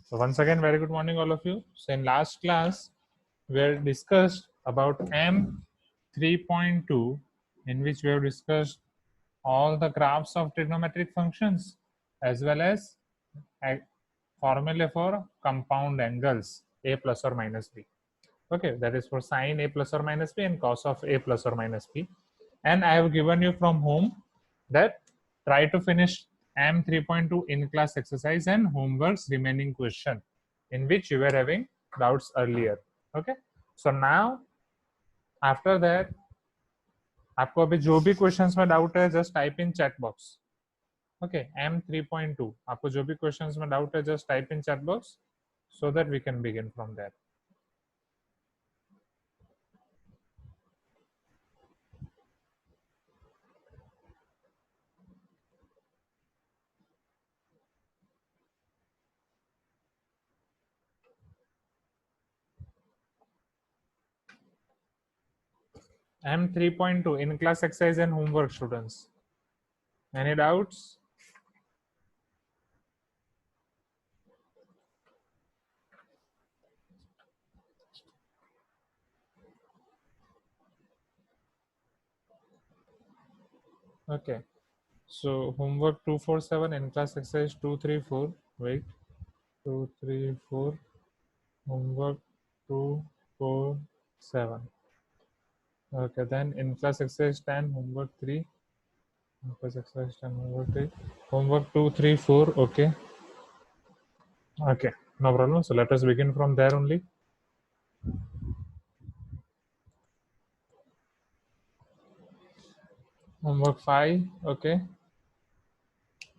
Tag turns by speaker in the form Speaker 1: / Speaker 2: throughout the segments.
Speaker 1: So once again, very good morning, all of you. So in last class, we have discussed about M 3.2, in which we have discussed all the graphs of trigonometric functions as well as a formula for compound angles a plus or minus b. Okay, that is for sine a plus or minus b and cos of a plus or minus b. And I have given you from home that try to finish M 3.2 in class exercise and homework's remaining question in which you were having doubts earlier. Okay, so now after that आपको अभी जो भी questions में doubt है just type in chat box. Okay, M 3.2 आपको जो भी questions में डाउट है just type in chat box so that we can begin from there. M 3.2 in class exercise and homework, students. Any doubts? Okay. So homework 247 in class exercise 234. Wait. 234. Homework 247. Okay. Then in class exercise 10, homework 3. In class exercise 10, homework 3. Homework 234. Okay. Okay. No problem. So let us begin from there only. Homework 5. Okay.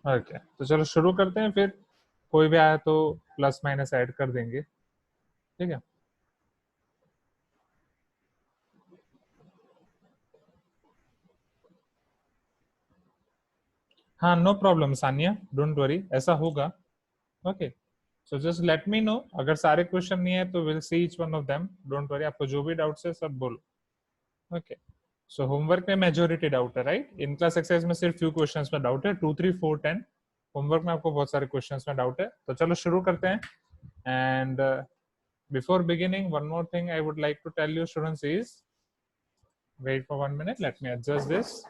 Speaker 1: Okay, तो चलो शुरू करते हैं. फिर कोई भी आया तो प्लस माइनस ऐड कर देंगे. ठीक है. हाँ, no problem Sania, don't worry, ऐसा होगा. Okay, so just let me know. अगर सारे क्वेश्चन नहीं है तो will see each one of them. Don't worry, आपको जो भी डाउट्स है सब बोलो. ओके, सो होमवर्क में मेजोरिटी डाउट है, राइट. इन क्लास एक्सरसाइज में सिर्फ फ्यू क्वेश्चंस में डाउट है. 2, 3, 4, 10. होमवर्क में आपको बहुत सारे क्वेश्चंस में डाउट है. तो चलो शुरू करते हैं. And before beginning, one more thing I would like to tell you students is, wait for 1 minute, let me adjust this.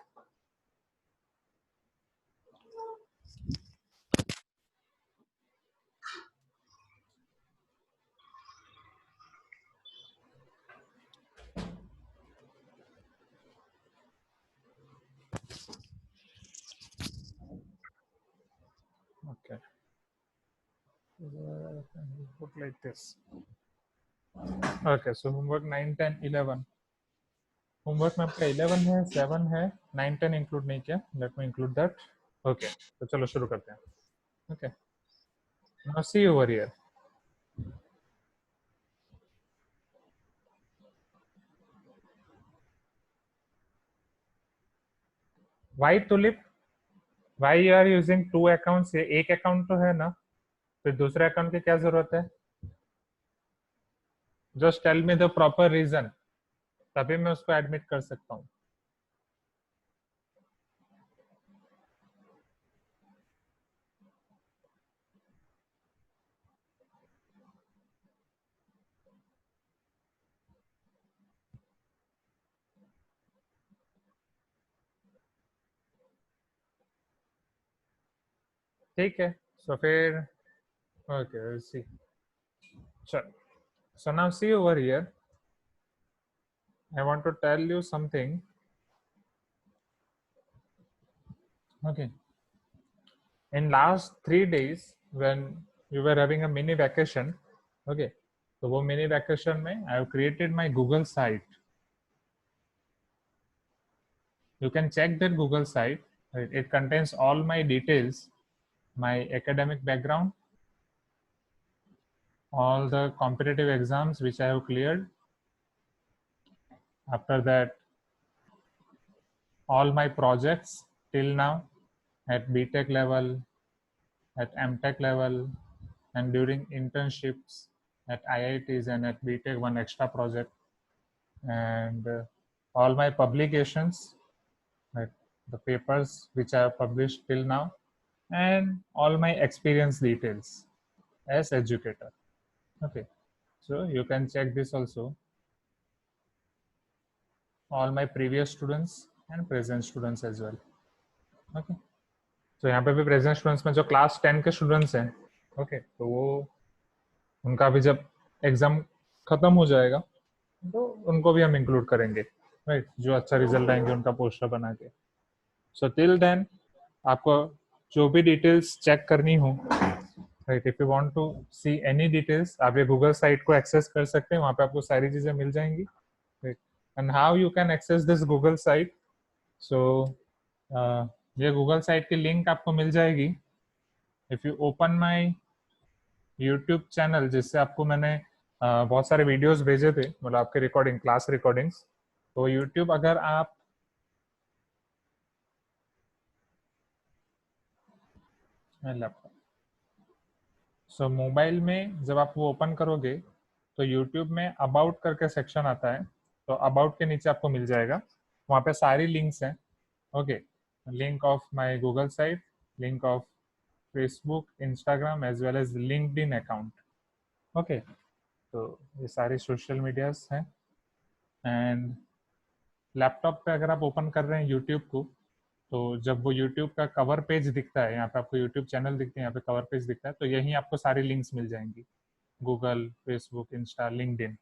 Speaker 1: Okay, put like this. Okay, so homework 9, 10, 11. Homework में आपका 11 है, 7 है, 9, 10 इंक्लूड नहीं किया. Let me include that. Okay, तो चलो शुरू करते हैं. Okay, now see over here. Why Tulip, why you are using two accounts? एक अकाउंट तो है ना, फिर दूसरे अकाउंट की क्या जरूरत है? Just tell me the proper reason, तभी मैं उसको एडमिट कर सकता हूँ. ठीक है, सो फिर ओके, विल सी. चलो, so now see over here, I want to tell you something. Okay, in last 3 days when you were having a mini vacation, okay, तो वो mini vacation में I have created my Google site. You can check that Google site. It contains all my details, my academic background, all the competitive exams which I have cleared. After that, all my projects till now at BTech level, at MTech level, and during internships at IITs and at BTech, one extra project, and all my publications, like the papers which I have published till now, and all my experience details. as educator. Okay, so you can check this also, all my previous students and present students as well. Okay, तो यहाँ पे भी present students में जो class 10 के students हैं, okay, तो वो उनका भी जब एग्जाम खत्म हो जाएगा तो उनको भी हम इंक्लूड करेंगे, राइट, जो अच्छा रिजल्ट आएंगे उनका पोस्टर बना के. सो टिल देन आपको जो भी डिटेल्स चेक करनी हो, right, if you want to see any details, आप ये गूगल साइट को एक्सेस कर सकते हैं, वहाँ पे आपको सारी चीजें मिल जाएंगी, right. And how you can access this Google site. So ये गूगल साइट की लिंक आपको मिल जाएगी if you open my YouTube channel, जिससे आपको मैंने बहुत सारे वीडियोस भेजे थे, मतलब आपके रिकॉर्डिंग, क्लास रिकॉर्डिंग्स. तो यूट्यूब अगर आप लैपटॉप, सो मोबाइल में जब आप वो ओपन करोगे तो यूट्यूब में अबाउट करके सेक्शन आता है, तो अबाउट के नीचे आपको मिल जाएगा, वहाँ पे सारी लिंक्स हैं. Okay, link of my Google site, link of Facebook, Instagram as well as LinkedIn account. Okay, तो ये सारी सोशल मीडियाज हैं. एंड लैपटॉप पे अगर आप ओपन कर रहे हैं यूट्यूब को, तो जब वो यूट्यूब का कवर पेज दिखता है, यहाँ पे आपको यूट्यूब चैनल दिखते हैं, यहाँ पे कवर पेज दिखता है, तो यहीं आपको सारी लिंक्स मिल जाएंगी, Google, Facebook, Insta, LinkedIn.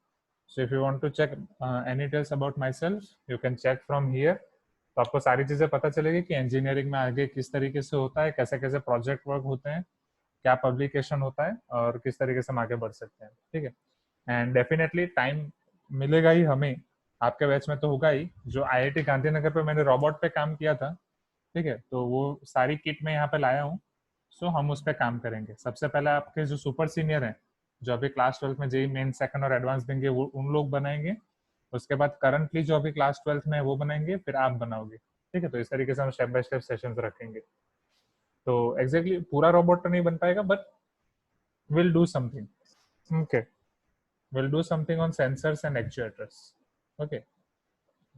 Speaker 1: So if you want to check any details about myself, you can check from here. तो आपको सारी चीज़ें पता चलेगी कि इंजीनियरिंग में आगे किस तरीके से होता है, कैसे कैसे प्रोजेक्ट वर्क होते हैं, क्या पब्लिकेशन होता है, और किस तरीके से हम आगे बढ़ सकते हैं. ठीक है, एंड डेफिनेटली टाइम मिलेगा ही हमें, आपके बैच में तो होगा ही, जो आईआईटी गांधीनगर पे मैंने रोबोट पे काम किया था, ठीक है, तो वो सारी किट मैं यहाँ पे लाया हूँ. सो हम उस पर काम करेंगे. सबसे पहले आपके जो सुपर सीनियर हैं, जो अभी क्लास 12 में जेई मेन सेकंड और एडवांस देंगे, वो उन लोग बनाएंगे. उसके बाद करंटली जो अभी क्लास 12 में है वो बनाएंगे, फिर आप बनाओगे. ठीक है, तो इस तरीके से हम स्टेप बाय स्टेप सेशंस रखेंगे. तो एग्जैक्टली पूरा रोबोट तो नहीं बन पाएगा, but will do something. Okay, will do something on sensors and actuators. Okay,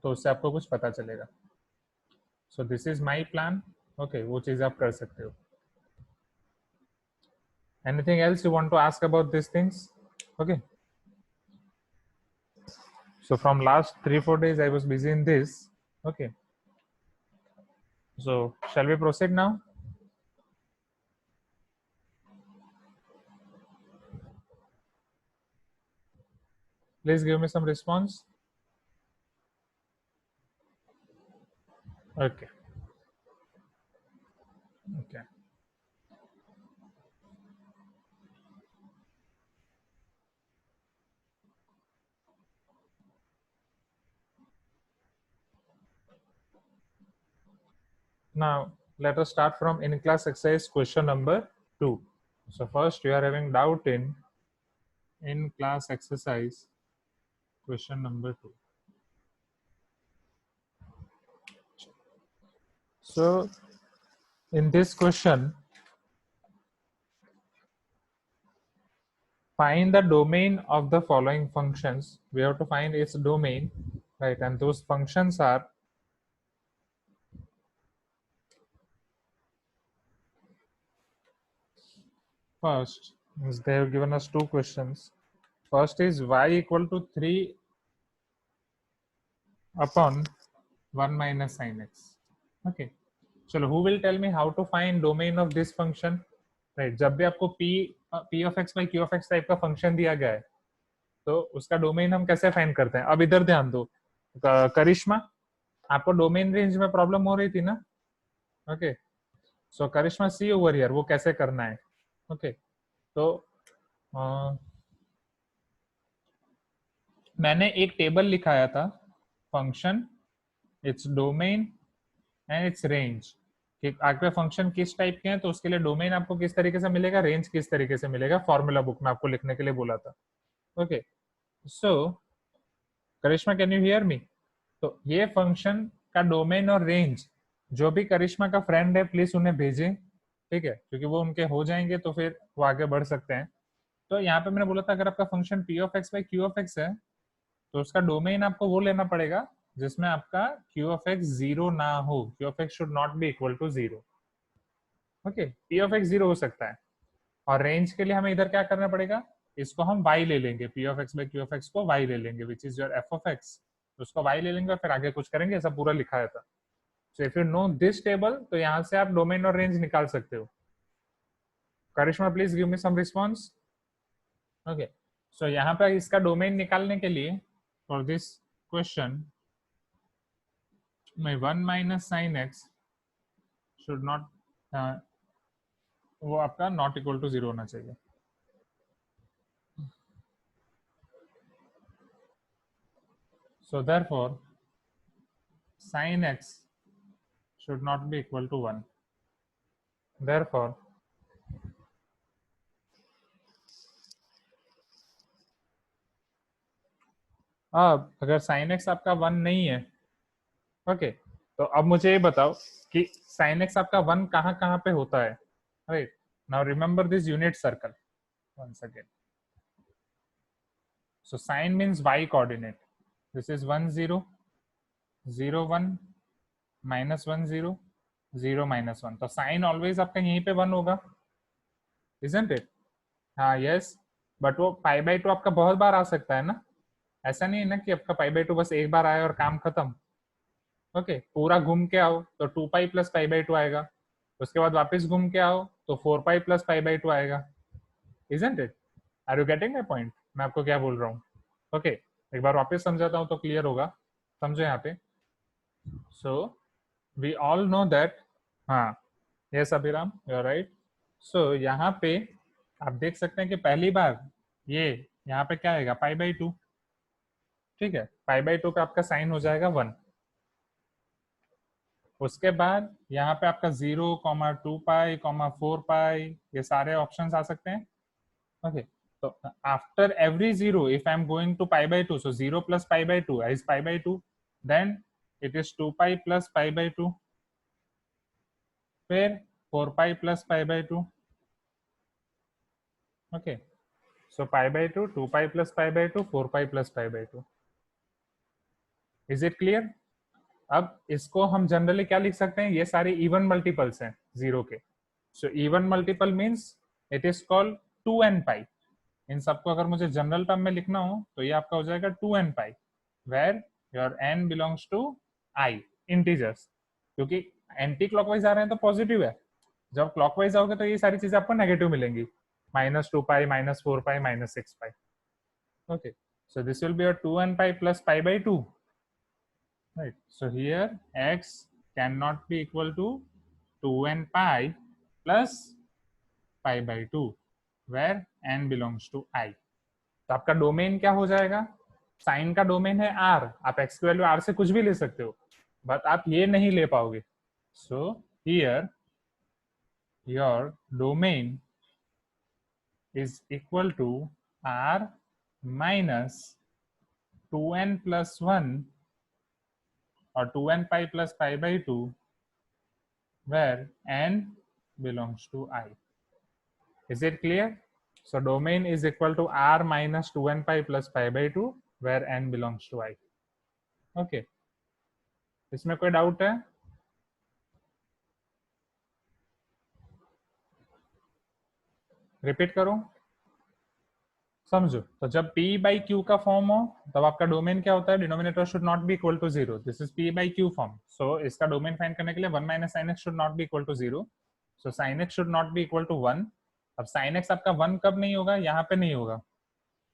Speaker 1: तो उससे आपको कुछ पता चलेगा. So this is my plan. Okay, वो चीज आप कर सकते हो. Anything else you want to ask about these things? Okay, so from last 3-4 days I was busy in this. Okay, so shall we proceed now? Please give me some response. Okay, okay. Now let us start from in class exercise question number 2. So first you are having doubt in class exercise question number 2. So in this question, find the domain of the following functions. We have to find its domain, right? And those functions are, first is they have given us 2 questions. First is y equal to 3 upon 1 minus sin x. Okay, चलो, who will tell me how to find domain of this function? Right, जब भी आपको p of x by q of x type का function दिया गया है, तो उसका डोमेन हम कैसे फाइंड करते हैं? अब इधर ध्यान दो, करिश्मा, आपको डोमेन रेंज में प्रॉब्लम हो रही थी ना? Okay, so Karishma see over here, वो कैसे करना है? ओके, तो मैंने एक टेबल लिखाया था, function, its domain and it's range, कि आपके फंक्शन किस टाइप के हैं, तो उसके लिए डोमेन आपको किस तरीके से मिलेगा, रेंज किस तरीके से मिलेगा, फॉर्मूला बुक में आपको लिखने के लिए बोला था. Okay, so Karishma, can you hear me? तो ये फंक्शन का डोमेन और रेंज, जो भी करिश्मा का फ्रेंड है प्लीज उन्हें भेजें. ठीक है, क्योंकि वो उनके हो जाएंगे तो फिर वो आगे बढ़ सकते हैं. तो यहाँ पे मैंने बोला था, अगर आपका function p of x by q of x है, तो उसका डोमेन आपको वो लेना पड़ेगा जिसमें आपका q ऑफ x जीरो ना हो. q of x should not be equal to zero. Okay, p of x zero हो सकता है, और रेंज के लिए हमें इधर क्या करना पड़ेगा, इसको हम y ले लेंगे, p of x by q of x को y ले लेंगे which is your f of x, उसको y ले लेंगे और फिर आगे कुछ करेंगे, ऐसा पूरा लिखा है था। सो if you know this table तो यहाँ से आप डोमेन और रेंज निकाल सकते हो। Karishma please give me some response. Okay, so यहाँ पे इसका डोमेन निकालने के लिए फॉर दिस क्वेश्चन मैं 1 minus sine x should not, वो आपका नॉट इक्वल टू 0 होना चाहिए। So therefore sin x should not be equal to 1. Therefore अब अगर sin x आपका 1 नहीं है, ओके, तो अब मुझे ये बताओ कि sin x आपका 1 कहाँ कहाँ पे होता है, right. Now remember this unit circle once again. So sin means y coordinate. This is 1 0 0 1 minus 1 0 0 minus 1, तो sin ऑलवेज आपका यहीं पे 1 होगा, isn't it? हाँ यस, बट वो पाई बाई टू आपका बहुत बार आ सकता है ना, ऐसा नहीं है ना कि आपका पाई बाई टू बस एक बार आया और काम खत्म। ओके, पूरा घूम के आओ तो 2 pi plus pi by two आएगा, उसके बाद वापस घूम के आओ तो 4 pi plus pi by two आएगा, isn't it? Are you getting my point, मैं आपको क्या बोल रहा हूँ? ओके, एक बार वापस समझाता हूँ तो क्लियर होगा, समझो यहाँ पे। So we all know that, हाँ yes Abhiram you are right. So यहाँ पे आप देख सकते हैं कि पहली बार ये यहाँ पे क्या आएगा, पाई बाई टू, ठीक है, पाई बाई टू पे आपका साइन हो जाएगा 1। उसके बाद यहाँ पे आपका 0 कॉमा 2 पाई कॉमा 4 पाई ये सारे ऑप्शंस आ सकते हैं। ओके, तो after every 0 if I am going to pi by two, so 0 plus pi by two is pi by two, then it is 2 pi plus pi by two, फिर 4 pi plus pi by two. Okay, so pi by two, 2 pi plus pi by two, 4 pi plus pi by two. Is it clear? अब इसको हम generally क्या लिख सकते हैं, ये सारे इवन मल्टीपल्स हैं जीरो के। So even multiple means it is called 2n पाई। इन सबको अगर मुझे जनरल टर्म में लिखना हो तो ये आपका हो जाएगा 2n pi, where your n belongs to i integers, क्योंकि एंटी क्लॉकवाइज आ रहे हैं तो पॉजिटिव है, जब क्लॉकवाइज आओगे तो ये सारी चीजें आपको नेगेटिव मिलेंगी, -2 pi, -4 pi, -6 pi. Okay, so this will be your 2n pi plus pi by 2, right? So here x cannot be equal to 2n pi plus pi by 2 where n belongs to I। तो आपका domain क्या हो जाएगा, sign का domain है r, आप x की value r से कुछ भी ले सकते हो, बट आप ये नहीं ले पाओगे। सो here your domain is equal to r minus 2n plus 1 or 2n pi plus pi by 2 where n belongs to I. Is it clear? So domain is equal to r minus 2n pi plus pi by 2 where n belongs to I. Okay, इसमें कोई doubt है? Repeat करूं, समझो। तो जब p by q का form हो तब आपका डोमेन क्या होता है, denominator should not be equal to 0, this is p by q form. So इसका डोमेन फाइंड करने के लिए 1 minus sine x should not be equal to 0, so sine x should not be equal to 1। अब sine x आपका 1 कब नहीं होगा, यहाँ पे नहीं होगा,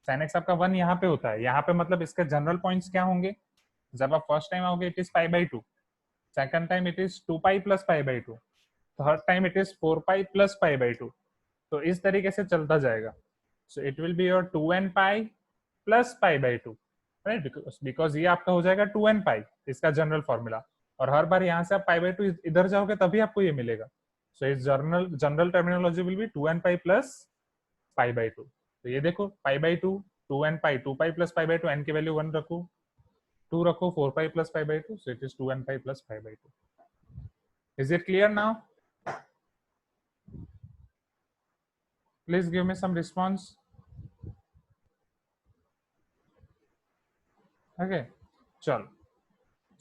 Speaker 1: साइन एक्स आपका 1 यहाँ पे होता है, यहाँ पे मतलब इसके जनरल पॉइंट्स क्या होंगे, जब आप फर्स्ट टाइम आओगे it is pi by to, second time it is 2 pi plus pi by to, third time it is 4 pi plus pi by two, तो इस तरीके से चलता जाएगा। So it will be your 2n pi plus pi by to, right, because ये आपका हो जाएगा 2n पाई, इसका जनरल फॉर्मूला, और हर बार यहाँ से आप पाई बाई टू इधर जाओगे तभी आपको ये मिलेगा। सो इस general terminology will be 2n pi plus pi by two. तो ये देखो pi by two, 2n pi, 2 pi plus pi by two, n की वैल्यू 1 रखो, 2 रखो, 4 pi plus pi by two, so it is 2n pi plus pi by two. Is it clear now? Please give me some response. Okay, चलो,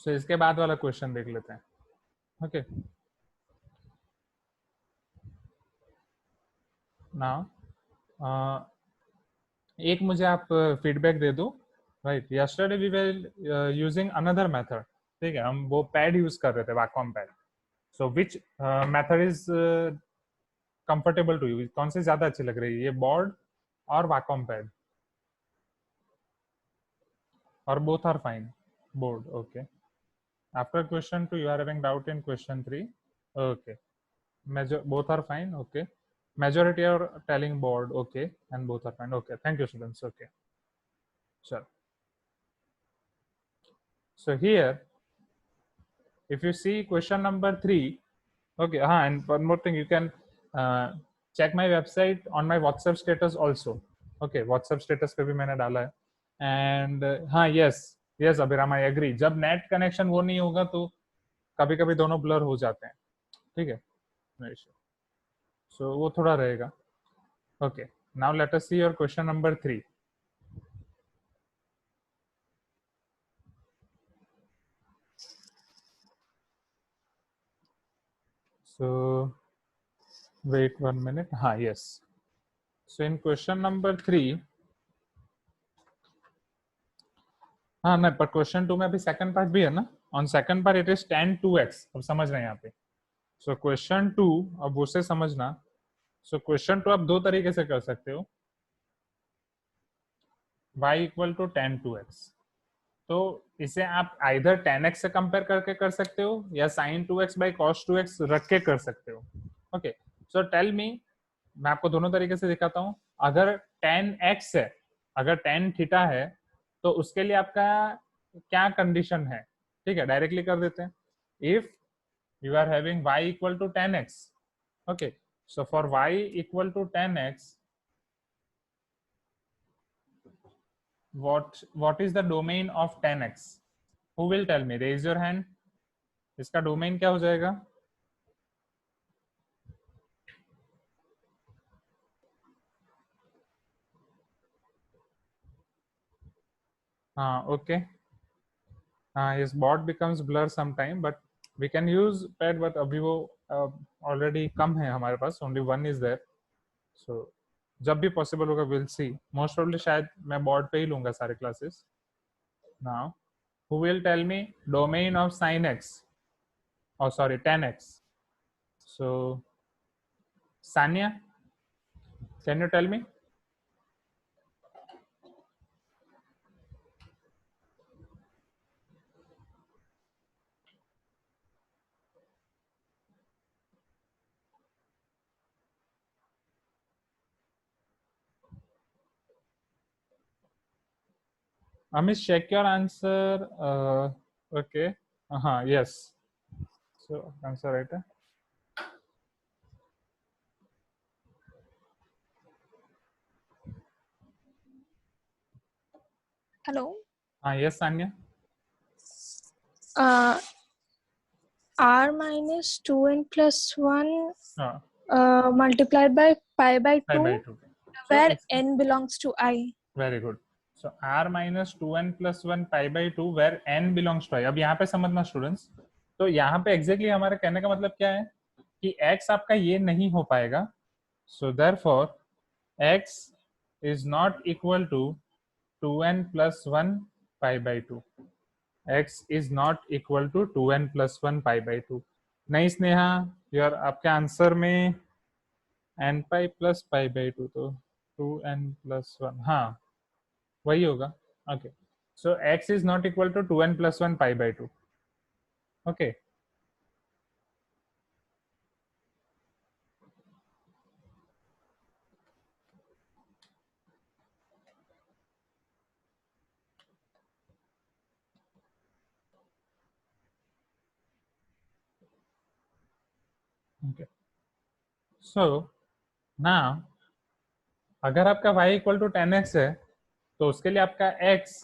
Speaker 1: so इसके बाद वाला question देख लेते हैं। ओके, नाउ एक मुझे आप फीडबैक दे दो, right? Yesterday we were using another method, ठीक है? हम वो पैड यूज कर रहे थे, vacuum pad. So which method is comfortable to you? कौन सी ज्यादा अच्छी लग रही है, ये बोर्ड और वैक्यूम पैड? और both are fine? Board, okay. After question 2, you are having doubt in question 3. Okay. Both are fine. Okay. Majority are telling board. Okay. And both are fine. Okay. Thank you, students. Okay. Sure. So here, if you see question number 3, okay. And one more thing, you can check my website on my WhatsApp status also. Okay. WhatsApp status पे भी मैंने डाला है. And हाँ, yes, Abhiram, I agree. जब net connection वो नहीं होगा तो कभी कभी दोनों ब्लर हो जाते हैं, ठीक है? सो वो थोड़ा रहेगा. Okay, now let us see your question number 3. So wait 1 minute. Yes. So in question number 3, नहीं, पर question 2 में अभी second part भी है ना? On second part it is tan 2x. अब समझ रहे हैं यहाँ पे. So question 2, अब उसे समझना. So question 2 आप दो तरीके से कर सकते हो. y equal to tan 2x. तो इसे आप आइधर tan x से कंपेयर करके कर सकते हो या sin 2x by cos 2x रख के कर सकते हो. ओके, सो टेल मी, मैं आपको दोनों तरीके से दिखाता हूं. अगर tan x है, अगर tan थीटा है, तो उसके लिए आपका क्या कंडीशन है? ठीक है, डायरेक्टली कर देते हैं. If you are having y equal to tan x, okay, so for y equal to tan x, what is the domain of tan x? Who will tell me? Raise your hand. इसका domain क्या हो जाएगा? Okay. Yes, bot becomes blur sometime, but we can use pad, but अभी वो already कम है हमारे पास, only one is there. So जब भी possible होगा we'll see. Most probably शायद मैं board पे ही लूँगा सारे classes. Now, who will tell me domain of sin x? Oh, sorry, tan x. So Sanya, can you tell me? Amish, check your answer. Okay. Yes. So answer right.
Speaker 2: Hello.
Speaker 1: Yes, Sanya.
Speaker 2: R minus 2n plus 1
Speaker 1: हाँ,
Speaker 2: multiplied by pi by
Speaker 1: pi
Speaker 2: 2,
Speaker 1: by 2.
Speaker 2: where n belongs to I.
Speaker 1: Very good. So r minus 2n plus 1 pi by 2 where n belongs to I. अब यहाँ पे समझना students, तो यहाँ पे exactly हमारे कहने का मतलब क्या है कि x आपका ये नहीं हो पाएगा. So therefore x is not equal to 2n plus 1 pi by 2. x is not equal to 2n plus 1 pi by 2. नहीं स्नेहा, यार आपके आंसर में n pi plus pi by 2, तो 2n plus 1, हाँ वही होगा. Okay, so x is not equal to 2n plus 1 pi by 2. Okay, okay. So now अगर आपका y इक्वल टू 10x है, तो उसके लिए आपका x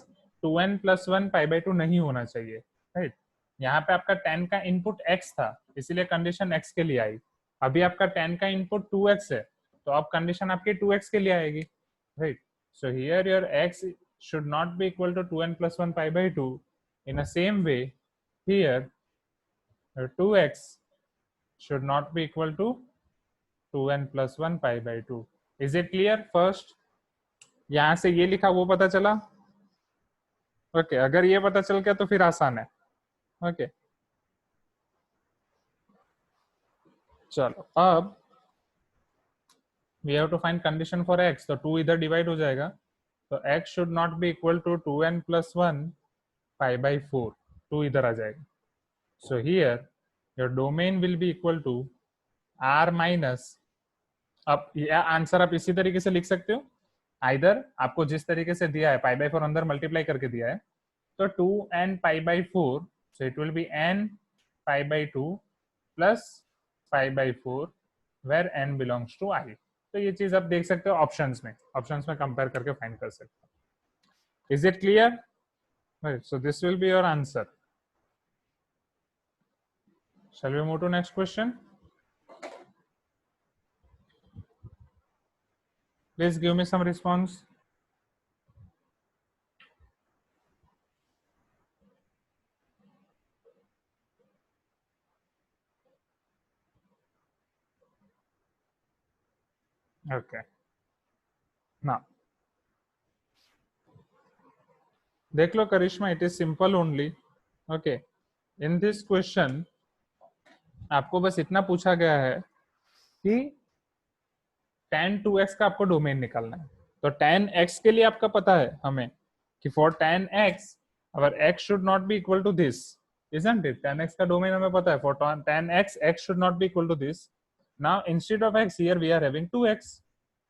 Speaker 1: 2n plus 1 pi by 2 नहीं होना चाहिए, राइट? यहाँ पे आपका 10 का इनपुट x था, इसीलिए कंडीशन x के लिए आई. अभी आपका 10 का इनपुट 2x है, तो अब कंडीशन आपकी 2x के लिए आएगी, right? So here your x should not be equal to 2n plus 1 pi by 2. In the same way, here your 2x should not be equal to 2n plus 1 pi by 2. Is it clear? First यहां से ये लिखा वो पता चला? Okay, अगर ये पता चल गया तो फिर आसान है। ओके, चलो अब we have to find condition for x, तो 2 इधर डिवाइड हो जाएगा, तो x should not be equal to 2n+1 π/4, 2 इधर आ जाएगा। So here your domain will be equal to r minus, अब ये आंसर आप इसी तरीके से लिख सकते हो, आइदर आपको जिस तरीके से दिया है π/4 अंदर मल्टीप्लाई करके दिया है, तो 2n π/4, so it will be n π/2 plus π/4 where n belongs to I। तो ये चीज आप देख सकते हो ऑप्शंस में कंपेयर करके फाइंड कर सकते हो। Is it clear? Right, so this will be your answer. Shall we move to next question? Please give me some response. Okay, now देख लो करिश्मा, it is simple only. Okay, in this question आपको बस इतना पूछा गया है कि tan 2x का आपको डोमेन निकालना है। तो tan x के लिए आपका पता है हमें कि for tan x our x should not be equal to this, isn't it? tan x का डोमेन हमें पता है, for tan x x should not be equal to this. Now instead of x here we are having 2x,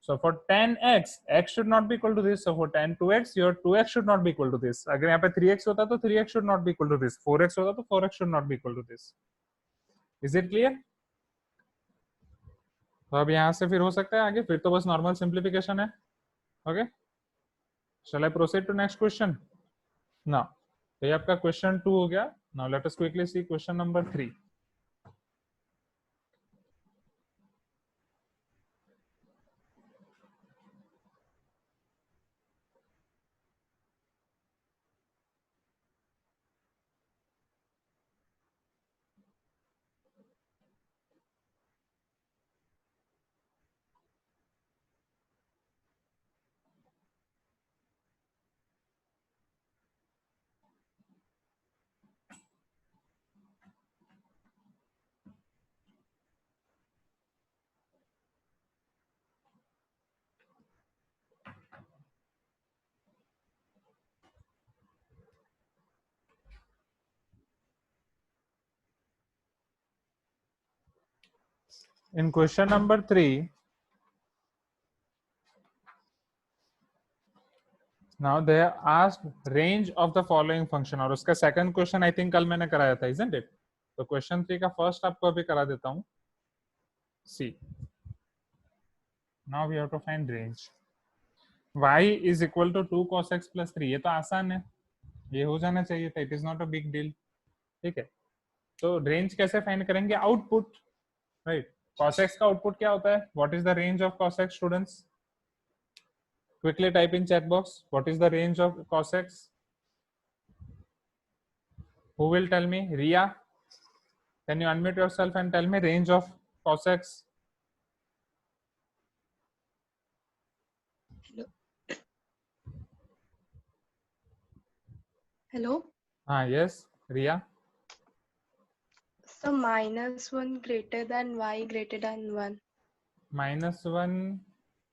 Speaker 1: so for tan x x should not be equal to this, so for tan 2x your 2x should not be equal to this। अगर यहाँ पे 3x होता तो 3x should not be equal to this, 4x होता तो 4x should not be equal to this। is it clear? तो अब यहाँ से फिर हो सकता है आगे, फिर तो बस नॉर्मल सिंप्लीफिकेशन है। Okay, shall I proceed to next question? Now तो ये आपका क्वेश्चन 2 हो गया। Now let us quickly see question number 3। In question number 3, now they are asked range of the following function, और उसका सेकंड क्वेश्चन आई थिंक कल मैंने कराया था, isn't it? तो क्वेश्चन 3 का फर्स्ट आपको अभी करा देता हूँ। See, now we have to find range y is equal to 2 cos x plus 3। ये तो आसान है, ये हो जाना चाहिए था, it is not a big deal. ठीक है, तो रेंज कैसे फाइंड करेंगे? Output, right? cos x का आउटपुट क्या होता है? What is the range of cos x students? Quickly type in chat box, what is the range of cos x? Who will tell me? Ria, can you unmute yourself and tell me range of cos x?
Speaker 3: Hello.
Speaker 1: Yes, Ria.
Speaker 3: So -1 greater than y greater than 1.
Speaker 1: -1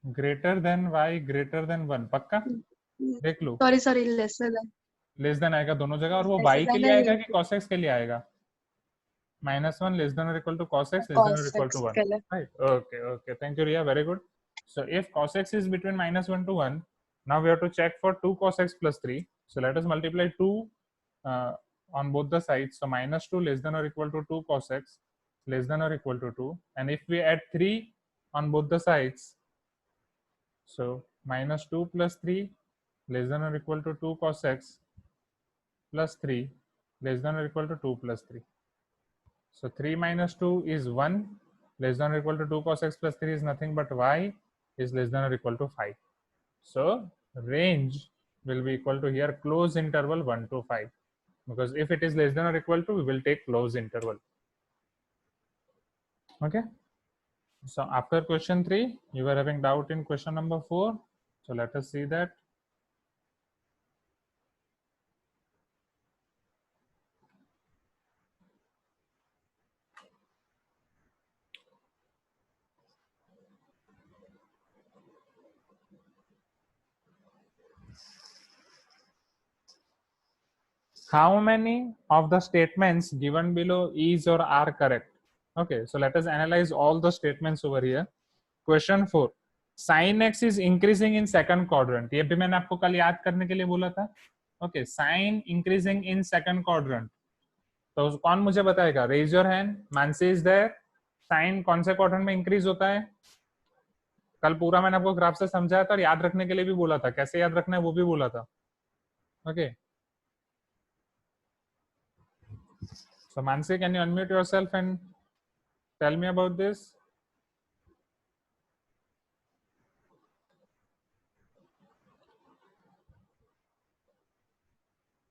Speaker 1: greater than y greater than 1, पक्का? देख लो,
Speaker 3: Sorry, lesser than.
Speaker 1: Less than आएगा दोनों जगह, और वो
Speaker 3: Lesser
Speaker 1: y के
Speaker 3: than
Speaker 1: लिए आएगा
Speaker 3: and
Speaker 1: कि cos x के लिए आएगा? -1 less than or equal to cos x less than or
Speaker 3: cos
Speaker 1: equal
Speaker 3: x
Speaker 1: to 1,
Speaker 3: color.
Speaker 1: right? Okay, thank you, Ria, very good. So if cos x is between -1 to 1, now we have to check for 2 cos x plus 3. So let us multiply 2 on both the sides, so -2 less than or equal to 2 cos x less than or equal to 2, and if we add 3 on both the sides, so -2 plus 3 less than or equal to 2 cos x plus 3 less than or equal to 2 plus 3. So 3 minus 2 is 1, less than or equal to 2 cos x plus 3 is nothing but y is less than or equal to 5. So range will be equal to here close interval 1 to 5, because if it is less than or equal to, we will take close interval. Okay, So after question 3, you were having doubt in question number 4. So let us see that. How many of the statements given below is or are correct? Okay, so let us analyze all the statements over here. Question 4, sin x is increasing in second quadrant. ये भी मैंने आपको कल याद करने के लिए बोला था. Okay, sin increasing in second quadrant. तो कौन मुझे बताएगा? Raise your hand. Mansi is there. sin कौन से क्वाड्रेंट में इंक्रीज होता है? कल पूरा मैंने आपको ग्राफ से समझाया था और याद रखने के लिए भी बोला था. कैसे याद रखना है वो भी बोला था. Okay. So Mansi, can you unmute yourself and tell me about this?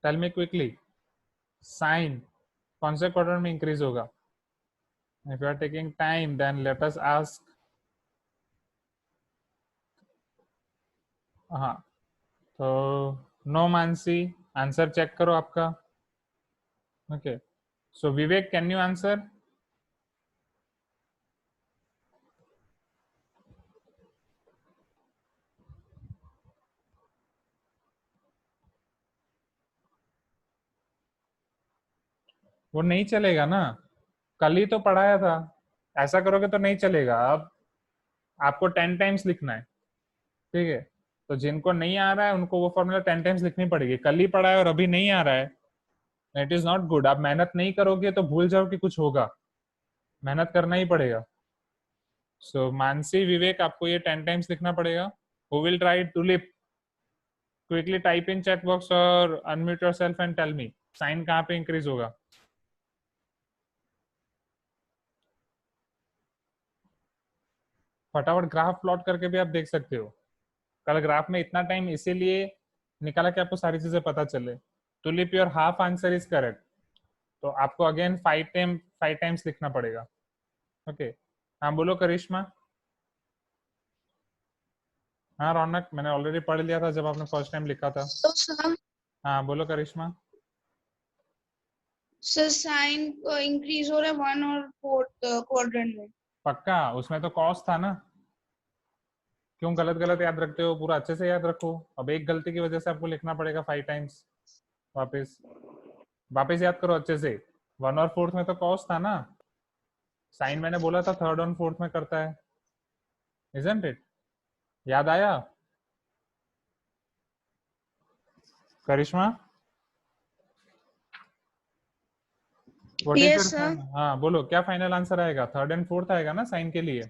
Speaker 1: Tell me quickly. Sin कौन से क्वाड्रेंट में इंक्रीज होगा? If you are taking time, then let us ask. हाँ, तो नो मानसी, आंसर चेक करो आपका. Okay, so Vivek, can you answer? वो नहीं चलेगा ना, कल ही तो पढ़ाया था. ऐसा करोगे तो नहीं चलेगा. अब आपको 10 टाइम्स लिखना है, ठीक है? तो जिनको नहीं आ रहा है उनको वो फॉर्मूला 10 टाइम्स लिखनी पड़ेगी. कल ही पढ़ा है और अभी नहीं आ रहा है, इट इज नॉट गुड. आप मेहनत नहीं करोगे तो भूल जाओ कि कुछ होगा. मेहनत करना ही पड़ेगा. सो मानसी, विवेक, आपको ये 10 टाइम्स लिखना पड़ेगा. Who will try? Tulip, quickly type in chat box और unmute yourself and tell me sine कहाँ पे इंक्रीज होगा. फटाफट ग्राफ प्लॉट करके भी आप देख सकते हो. कल ग्राफ में इतना टाइम इसीलिए निकाला कि आपको सारी चीजें पता चले. Tulip, your half answer is correct. तो आपको अगेन 5 टाइम्स लिखना पड़ेगा. ओके, हाँ बोलो करिश्मा. हाँ रौनक, मैंने ऑलरेडी पढ़ लिया था जब आपने फर्स्ट टाइम लिखा था.
Speaker 4: तो सर
Speaker 1: हाँ बोलो करिश्मा.
Speaker 4: साइन इंक्रीज हो रहा है 1 और 4th क्वाड्रेंट में.
Speaker 1: पक्का? उसमें तो कॉस था ना. क्यों गलत गलत याद रखते हो? पूरा अच्छे से याद रखो. अब एक गलती की वजह से आपको लिखना पड़ेगा 5 टाइम्स. वापस वापस याद करो अच्छे से. 1 और 4th में तो कॉस था ना. साइन मैंने बोला था 3rd और 4th में करता है, इजंट इट? याद आया करिश्मा? What is
Speaker 4: Yes,
Speaker 1: your
Speaker 4: sir.
Speaker 1: final? हाँ बोलो, क्या फाइनल आंसर आएगा? 3rd and 4th आएगा ना साइन के लिए?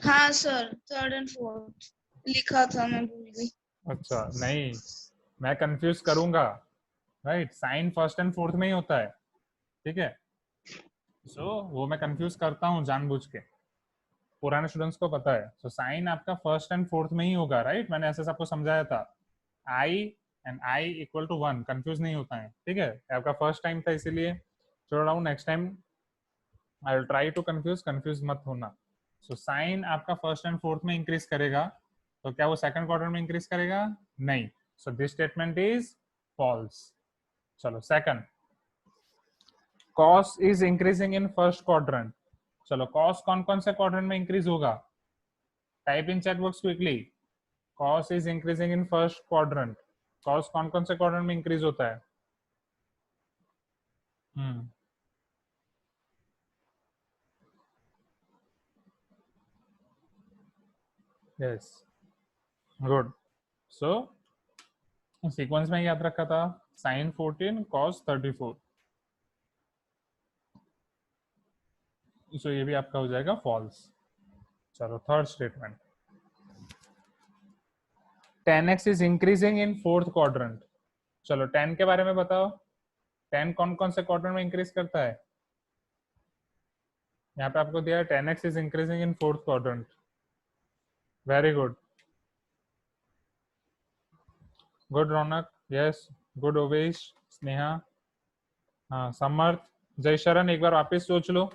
Speaker 4: हाँ सर, 3rd and 4th लिखा था, मैं भूल गई.
Speaker 1: अच्छा नहीं, मैं कंफ्यूज करूंगा. Right, sign 1st and 4th में ही होता है, ठीक है? सो वो मैं कंफ्यूज करता हूँ जानबूझ के, पुराने स्टूडेंट्स को पता है. सो साइन आपका 1st and 4th में ही होगा. राइट, मैंने ऐसे सबको समझाया था. I and I equal to 1, confuse नहीं होता है, ठीक है? आपका फर्स्ट टाइम था इसीलिए छोड़ रहा हूँ. Next time I will try to confuse मत होना. सो साइन आपका 1st and 4th में इंक्रीज करेगा, तो क्या वो सेकंड क्वार्टर में इंक्रीज करेगा? नहीं. So this statement is false. चलो second, cos is increasing in first quadrant. चलो कॉस कौन कौन से क्वाड्रेंट में इंक्रीज होगा? Type in chat box quickly. Cos is increasing in first quadrant. Cos कौन कौन से क्वाड्रेंट में इंक्रीज होता है? Yes, good. सो सीक्वेंस में याद रखा था साइन 14 कॉस 34. सो ये भी आपका हो जाएगा फॉल्स. चलो third statement, 10x is increasing in fourth quadrant. चलो 10 के बारे में बताओ. 10 कौन कौन से क्वाड्रेंट में इंक्रीज करता है? यहाँ पे आपको दिया है 10x is increasing in fourth quadrant. Very good, good Raunak. Yes, good Owais, Sneha, हाँ समर्थ, जय शरण. एक बार वापस सोच लो.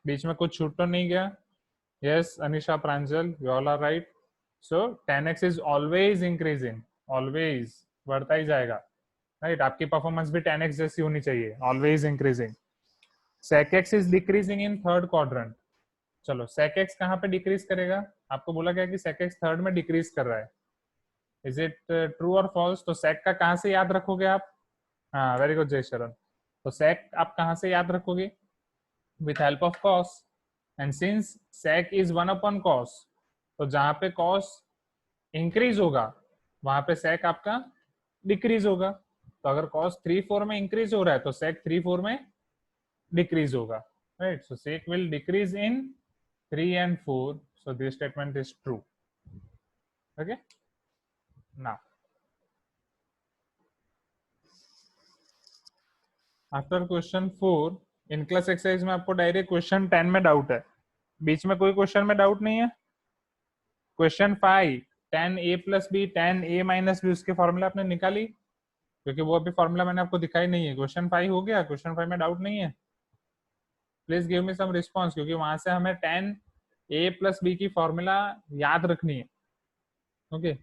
Speaker 1: बीच में कुछ छूट तो नहीं गया? Yes Anisha Pranjal, you all are right. So 10x is always increasing, always बढ़ता ही जाएगा, राइट. आपकी परफॉर्मेंस भी 10x जैसी होनी चाहिए, always increasing. sec x is decreasing in third quadrant. चलो sec x कहाँ पे डिक्रीज करेगा? आपको बोला गया कि sec x थर्ड में डिक्रीज कर रहा है. इज इट ट्रू और फॉल्स? तो sec का कहाँ से याद रखोगे आप? हाँ वेरी गुड जय शरण. तो sec आप कहाँ से याद रखोगे? With help of cos. And since sec is 1 upon cos, तो जहां पे cos इंक्रीज होगा वहां पे sec आपका डिक्रीज होगा. तो अगर cos 3/4 में इंक्रीज हो रहा है तो sec 3/4 में डिक्रीज होगा, right. So sec will decrease in 3 and 4. So this statement is true. Okay. Now after question 4 in class exercise में आपको डायरेक्ट क्वेश्चन 10 में डाउट है. बीच में कोई क्वेश्चन में डाउट नहीं है? Question 5 10a + b 10a - b उसके फॉर्मूला आपने निकाली? क्योंकि वो अभी फॉर्मूला मैंने आपको दिखाई नहीं है. क्वेश्चन 5 हो गया? क्वेश्चन 5 में डाउट नहीं है? Please give me some response, क्योंकि वहां से हमें 10a + b की फॉर्मूला याद रखनी है. ओके